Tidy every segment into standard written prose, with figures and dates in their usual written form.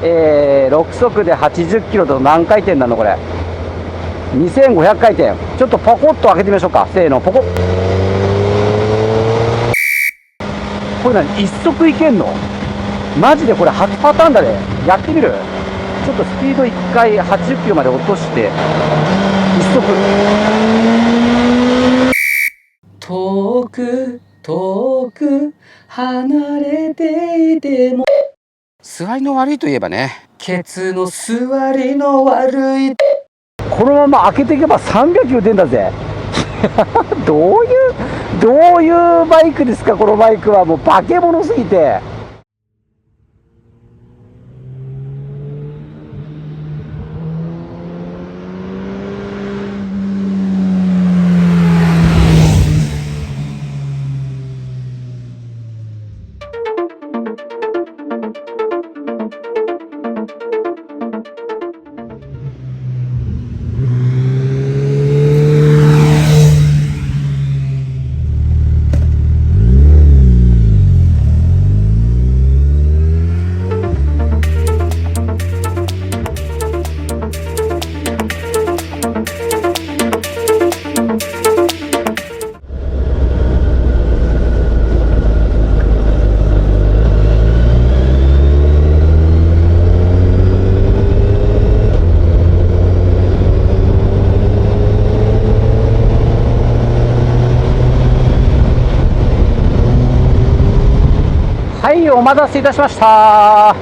6速で80キロと何回転なのこれ。2500回転。ちょっとポコッと開けてみましょうか。せーの、ポコッ。これ何、1速いけんの？マジでこれ初パターンだね。やってみる？ちょっとスピード1回80キロまで落として、1速。遠く、遠く、離れていても。座りの悪いといえばね、ケツの座りの悪い。このまま開けていけば300キロ出んだぜ。どういうバイクですか、このバイクは。もう化け物すぎて。はい、お待たせいたしました。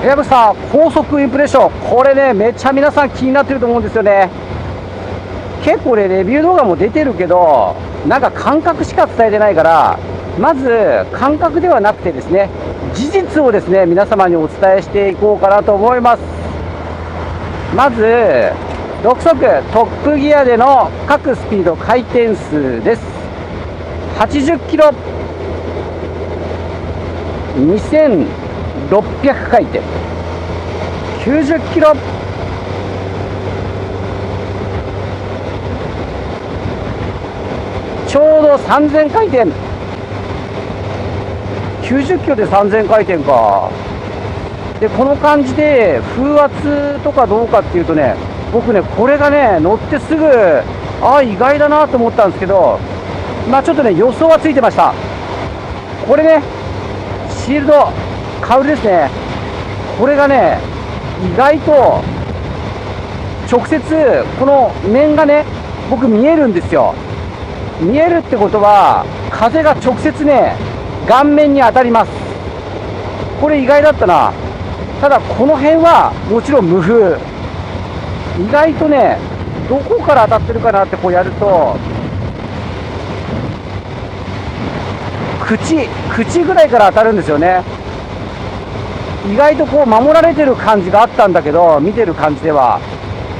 矢口さん、高速インプレッション。これね、めっちゃ皆さん気になってると思うんですよね。結構ね、レビュー動画も出てるけど、なんか感覚しか伝えてないから、まず感覚ではなくてですね、事実をですね、皆様にお伝えしていこうかなと思います。まず、6速トップギアでの各スピード回転数です。80キロ。2600回転。90キロ。ちょうど3000回転。90キロで3000回転か。で、この感じで風圧とかどうかっていうとね、僕ね、これがね、乗ってすぐ、意外だなと思ったんですけど、まあちょっとね、予想はついてました。これね、シールド、カウルですね。これがね、意外と、直接、この面がね、僕見えるんですよ。見えるってことは、風が直接ね、顔面に当たります。これ意外だったな。ただ、この辺は、もちろん無風。意外とね、どこから当たってるかなってこうやると、口ぐらいから当たるんですよね。意外とこう守られてる感じがあったんだけど、見てる感じでは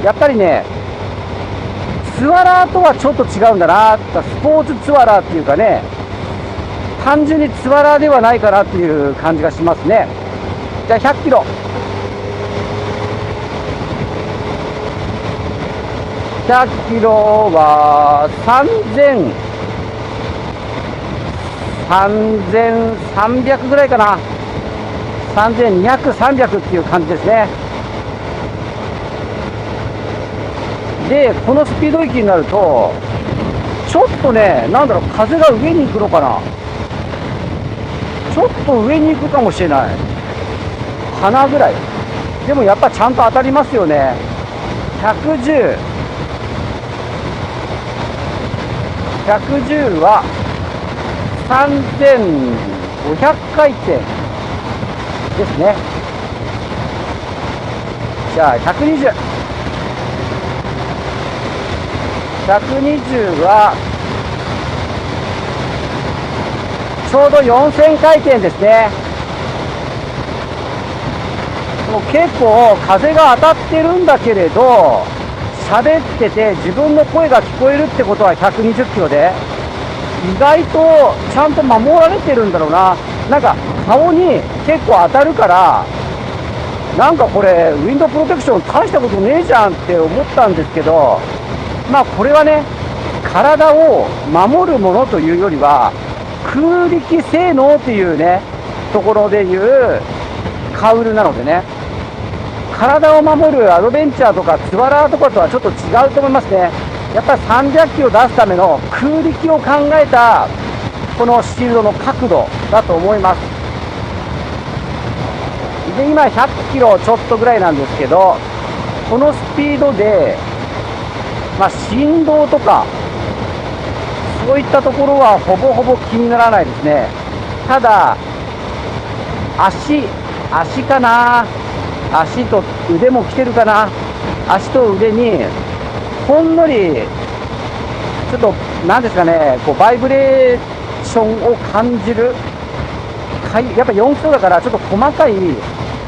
やっぱりね、ツアラーとはちょっと違うんだな。スポーツツアラーっていうかね、単純にツアラーではないかなっていう感じがしますね。じゃあ100キロ。100キロは3300ぐらいかな。3200、300っていう感じですね。で、このスピード域になると、ちょっとね、なんだろう、風が上に行くのかな。ちょっと上に行くかもしれない。鼻ぐらい。でもやっぱちゃんと当たりますよね。110。110は3500回転ですね。じゃあ120。120はちょうど4000回転ですね。もう結構風が当たってるんだけれど、喋ってて自分の声が聞こえるってことは120キロで、意外とちゃんと守られてるんだろうな。なんか顔に結構当たるから、なんかこれウィンドプロテクション大したことねえじゃんって思ったんですけど、まあこれはね、体を守るものというよりは空力性能っていうねところでいうカウルなのでね、体を守るアドベンチャーとかツアラーとかとはちょっと違うと思いますね。やっぱり300キロ出すための空力を考えたこのシールドの角度だと思います。で今100キロちょっとぐらいなんですけど、このスピードで、振動とかそういったところはほぼほぼ気にならないですね。ただ足かな、足と腕も来てるかな、足と腕にほんのりちょっとなんですかね、こうバイブレーションを感じる、やっぱ4キロだからちょっと細かい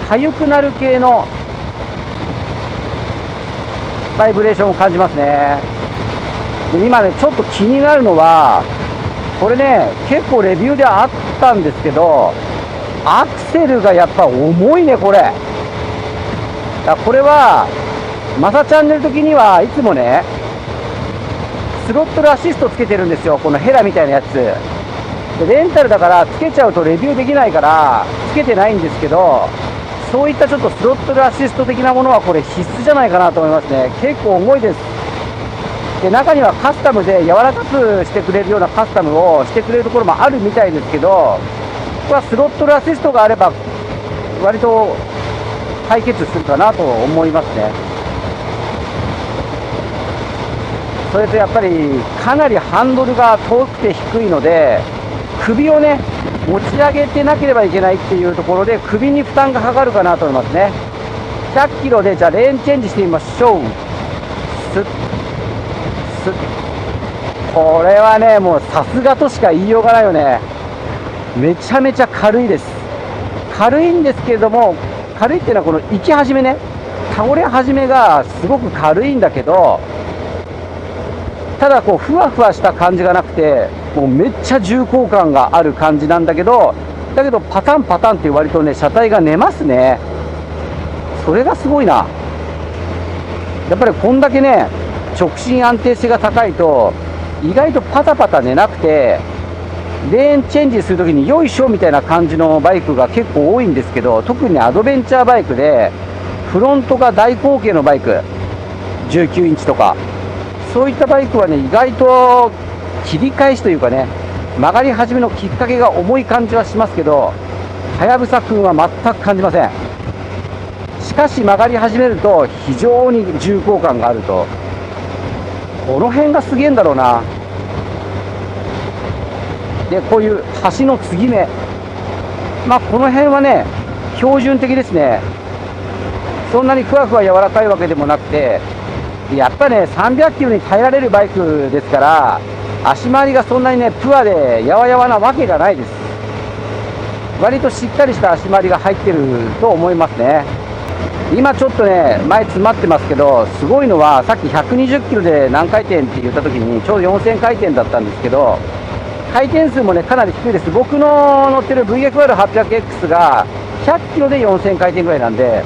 痒くなる系のバイブレーションを感じますね。で今ねちょっと気になるのは、これね結構レビューであったんですけど、アクセルがやっぱ重いねこれ。これはマサチャンネル的にはいつもねスロットルアシストつけてるんですよ、このヘラみたいなやつで。レンタルだからつけちゃうとレビューできないからつけてないんですけど、そういったちょっとスロットルアシスト的なものはこれ必須じゃないかなと思いますね。結構重いです。で中にはカスタムで柔らかくしてくれるようなカスタムをしてくれるところもあるみたいですけど、ここはスロットルアシストがあれば割と解決するかなと思いますね。それとやっぱりかなりハンドルが遠くて低いので、首をね持ち上げてなければいけないっていうところで首に負担がかかるかなと思いますね。100キロでじゃあレーンチェンジしてみましょう。スッスッ、これはねもうさすがとしか言いようがないよね。めちゃめちゃ軽いです。軽いんですけれども、軽いっていうのはこの行き始めね、倒れ始めがすごく軽いんだけど、ただこうふわふわした感じがなくて、もうめっちゃ重厚感がある感じなんだけど、パタンパタンって割とね車体が寝ますね。それがすごいな。やっぱりこんだけね直進安定性が高いと意外とパタパタ寝なくて、レーンチェンジするときによいしょみたいな感じのバイクが結構多いんですけど、特にアドベンチャーバイクでフロントが大口径のバイク19インチとかそういったバイクはね意外と切り返しというかね、曲がり始めのきっかけが重い感じはしますけど、はやぶさくんは全く感じません。しかし曲がり始めると非常に重厚感があると、この辺がすげえんだろうな。でこういう橋の継ぎ目、この辺はね標準的ですね。そんなにふわふわ柔らかいわけでもなくて、やっぱね300キロに耐えられるバイクですから、足回りがそんなにねプアでやわやわなわけがないです。割としっかりした足回りが入ってると思いますね。今ちょっとね前詰まってますけど、すごいのはさっき120キロで何回転って言った時にちょうど4000回転だったんですけど、回転数もねかなり低いです。僕の乗ってる VFR800X が100キロで4000回転ぐらいなんで、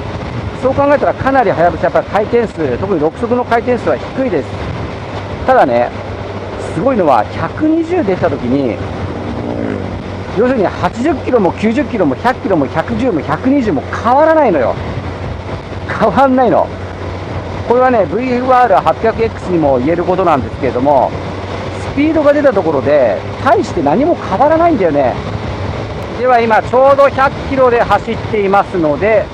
そう考えたらかなりはやぶさやっぱり回転数、特に6速の回転数は低いです。ただねすごいのは120出た時に、要するに80キロも90キロも100キロも110も120も変わらないのよ。変わんないの。これはね VFR800X にも言えることなんですけれども、スピードが出たところで大して何も変わらないんだよね。では今ちょうど100キロで走っていますので、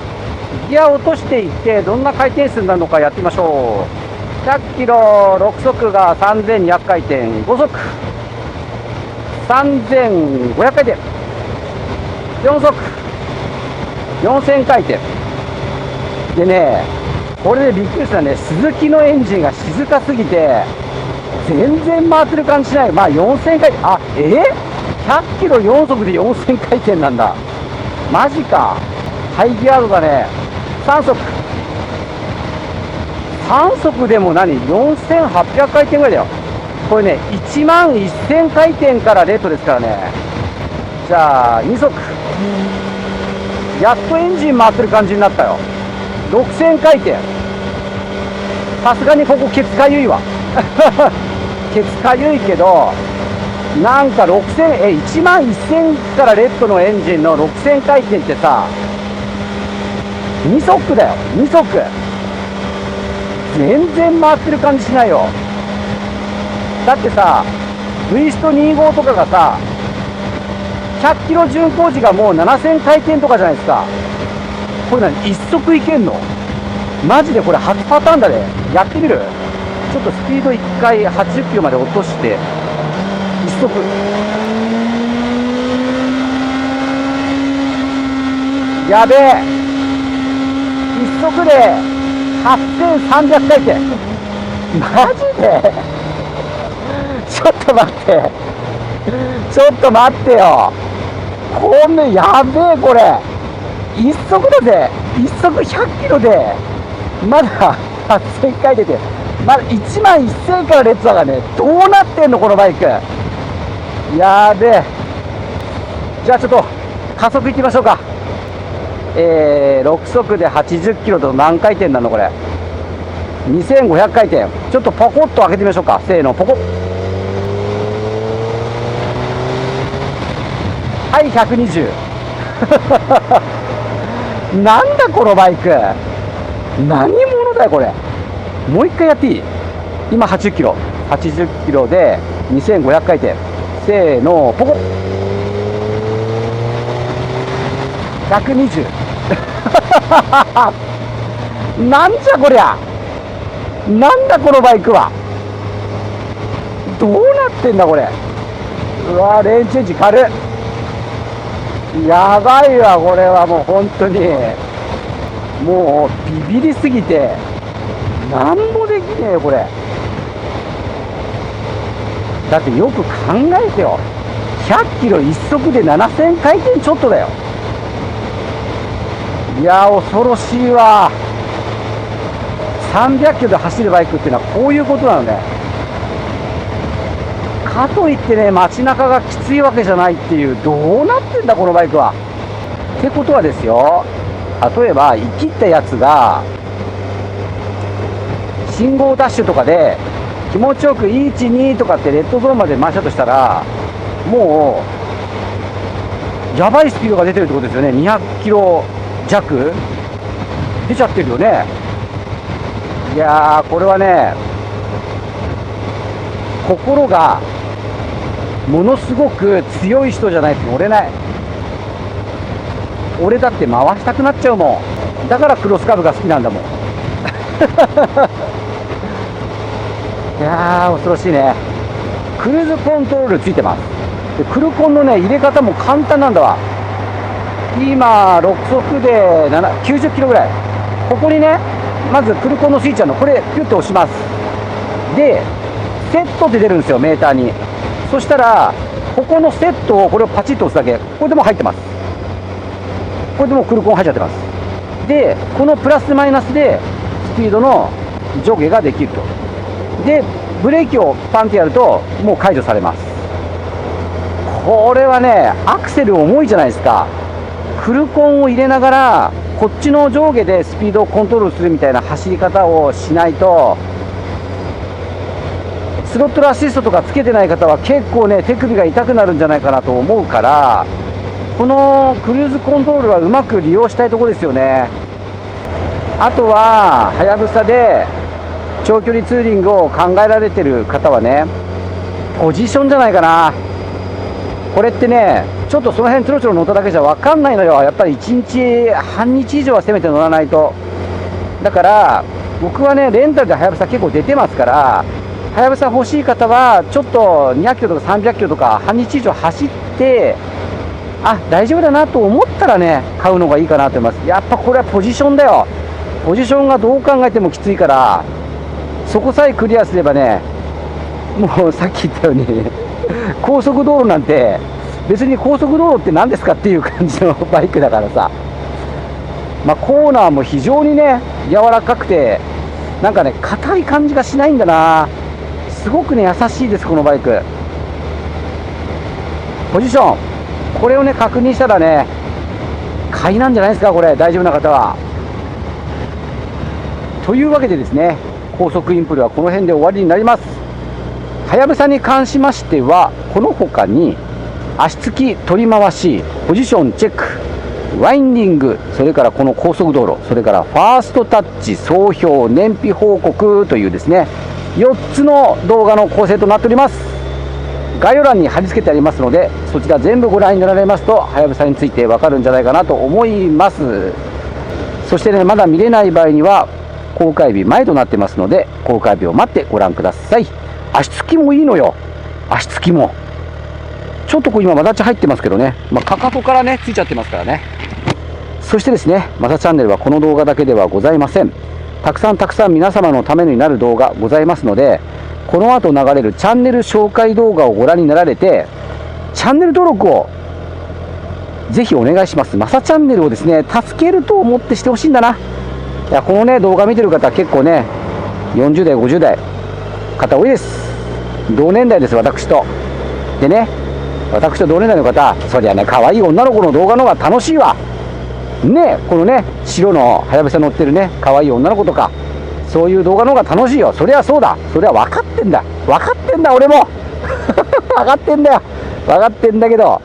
ギアを落としていってどんな回転数になるのかやってみましょう。100キロ6速が3200回転、5速3500回転、4速4000回転でね、これでびっくりしたね、鈴木のエンジンが静かすぎて全然回ってる感じしない。4000回転、100キロ4速で4000回転なんだ。マジか。ハイギア度だね。3速でも4800回転ぐらいだよ。これね1万1000回転からレッドですからね。じゃあ2速、やっとエンジン回ってる感じになったよ。6000回転、さすがにここケツかゆいわケツかゆいけど、なんか1万1000からレッドのエンジンの6000回転ってさ、2速だよ、2速。全然回ってる感じしないよ。だってさ、V スト25とかがさ、100キロ巡航時がもう7000回転とかじゃないですか。これ何、1速いけんの？マジでこれ初パターンだね。やってみる？ちょっとスピード1回80キロまで落として、1速。やべえ。1速で8300回転。マジでちょっと待って。ちょっと待ってよ。こんなやべえこれ。1速だぜ。1速100キロで、まだ8000回出て、まだ1万1000からレッツだからね。どうなってんのこのバイク。やべえ。じゃあちょっと加速いきましょうか。6速で80キロと何回転なのこれ。2500回転。ちょっとポコッと開けてみましょうか。せーの、ポコッ。はい、120。なんだこのバイク。何者だよこれ。もう一回やっていい？今80キロ。80キロで2500回転。せーの、ポコッ。120。なんじゃこりゃ。なんだこのバイクは。どうなってんだこれ。うわー、レーンチェンジ軽っ。やばいわこれは。もう本当にもうビビりすぎてなんもできねえよこれ。だってよく考えてよ。100キロ1速で7000回転ちょっとだよ。いやー恐ろしいわ。300キロで走るバイクっていうのはこういうことなのね。かといってね、街中がきついわけじゃないっていう。どうなってんだこのバイクは。ってことはですよ、例えば生きったやつが信号ダッシュとかで気持ちよく1、2とかってレッドゾーンまで回したとしたら、もうやばいスピードが出てるってことですよね。200キロ弱出ちゃってるよね。いやーこれはね、心がものすごく強い人じゃないと乗れない。俺だって回したくなっちゃうもん。だからクロスカーブが好きなんだもん。いやー恐ろしいね。クルーズコントロールついてます。でクルコンのね入れ方も簡単なんだわ。今6速で90キロぐらい。ここにねまずクルコンのスイッチあるの。これピュッと押します。でセットって出るんですよ、メーターに。そしたらここのセットをこれをパチッと押すだけ。これでもう入ってます。これでもうクルコン入っちゃってます。でこのプラスマイナスでスピードの上下ができると。でブレーキをパンってやるともう解除されます。これはねアクセル重いじゃないですか。クルコンを入れながらこっちの上下でスピードをコントロールするみたいな走り方をしないと、スロットルアシストとかつけてない方は結構ね手首が痛くなるんじゃないかなと思うから、このクルーズコントロールはうまく利用したいところですよね。あとははやぶさで長距離ツーリングを考えられてる方はね、ポジションじゃないかな。これってねちょっとその辺ちょろちょろ乗っただけじゃ分かんないのよ。やっぱり1日半日以上はせめて乗らないと。だから僕はねレンタルではやぶさ結構出てますから、はやぶさ欲しい方はちょっと200キロとか300キロとか半日以上走って、あ大丈夫だなと思ったらね買うのがいいかなと思います。やっぱこれはポジションだよ。ポジションがどう考えてもきついから、そこさえクリアすればね、もうさっき言ったように高速道路なんて別に高速道路って何ですかっていう感じのバイクだからさ、まあ、コーナーも非常にね柔らかくて、なんかね硬い感じがしないんだな。すごくね優しいですこのバイク。ポジションこれをね確認したらね買いなんじゃないですかこれ。大丈夫な方は。というわけでですね、高速インプルはこの辺で終わりになります。はやぶさに関しましてはこの他に足つき取り回しポジションチェックワインディング、それからこの高速道路、それからファーストタッチ、総評、燃費報告というですね、4つの動画の構成となっております。概要欄に貼り付けてありますので、そちら全部ご覧になられますと、はやぶさについてわかるんじゃないかなと思います。そしてね、まだ見れない場合には、公開日前となってますので、公開日を待ってご覧ください。足つきもいいのよ。足つきも。ちょっと今、まだち入ってますけどね、かかとからね、ついちゃってますからね。そしてですね、まさチャンネルはこの動画だけではございません。たくさん皆様のためになる動画ございますので、この後流れるチャンネル紹介動画をご覧になられて、チャンネル登録をぜひお願いします。まさチャンネルをですね、助けると思ってしてほしいんだな。いや、このね、動画見てる方結構ね、40代、50代、方多いです。同年代です、私と。でね、私と同年代の方、そりゃね、可愛い女の子の動画の方が楽しいわ。ね、このね、白のはやぶさ乗ってるね、可愛い女の子とか、そういう動画の方が楽しいよ。そりゃそうだ。そりゃ分かってんだ。分かってんだ、俺も。分かってんだよ。分かってんだけど、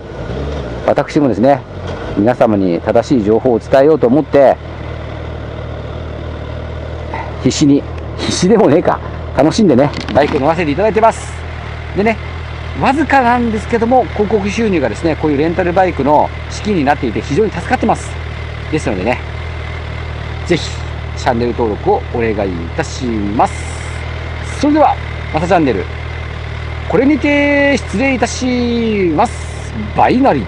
私もですね、皆様に正しい情報を伝えようと思って、必死でもねえか、楽しんでね、バイク乗らせていただいてます。でね、わずかなんですけども、広告収入がですね、こういうレンタルバイクの資金になっていて、非常に助かってます。ですのでね、ぜひ、チャンネル登録をお願いいたします。それでは、またチャンネル、これにて失礼いたします。バイナリ。